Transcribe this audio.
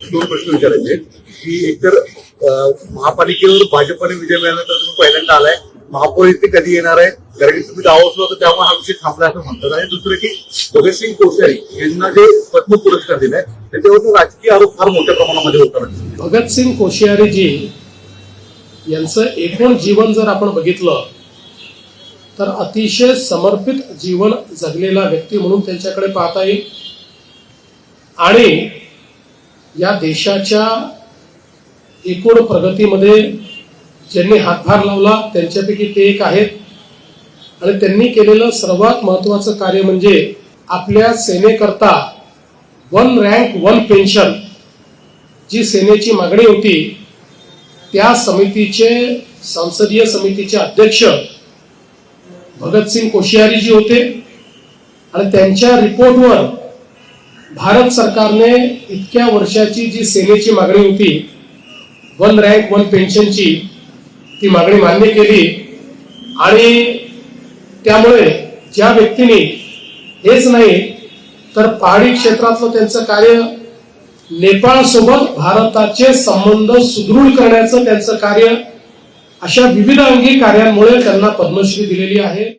दोन प्रश्न विचारायचे की एकतर महापालिकेवर भाजपने विजय मिळाल्यानंतर तुम्ही पहिल्यांदा आलाय, महापौर इथे कधी येणार आहे? कारण की तुम्ही गावात होता त्यामुळे हा विषय थांबला असं म्हणतात. आणि दुसरं की भगतसिंग कोश्यारी यांना जे पद्म पुरस्कार दिलाय त्याच्यावर राजकीय आरोप फार मोठ्या प्रमाणामध्ये होतात. भगतसिंग कोश्यारी जी यांचं एकूण जीवन जर आपण बघितलं तर अतिशय समर्पित जीवन जगलेला व्यक्ती म्हणून त्यांच्याकडे पाहता येईल. आणि या देशाच्या एकूण प्रगतीमध्ये ज्यांनी हातभार लावला त्यांच्यापैकी ते एक आहेत. आणि त्यांनी केलेलं सर्वात महत्वाचं कार्य म्हणजे आपल्या सेनेकरता 1 रँक 1 पेन्शन जी सेनेची मागणी होती त्या समितीचे संसदीय समितीचे अध्यक्ष भगतसिंग कोश्यारी जी होते. आणि त्यांच्या रिपोर्टवर भारत सरकारने इतक्या वर्षाची जी सेनेची मागणी होती 1 रँक 1 पेन्शनची ती मागणी मान्य केली. आणि त्यामुळे ज्या व्यक्तीने हेच नाही तर पहाडी क्षेत्रातलं त्यांचं कार्य, नेपाळसोबत भारताचे संबंध सुदृढ करण्याचं त्यांचं कार्य, अशा विविध अंगी कार्यांमुळे त्यांना पद्मश्री दिलेली आहे.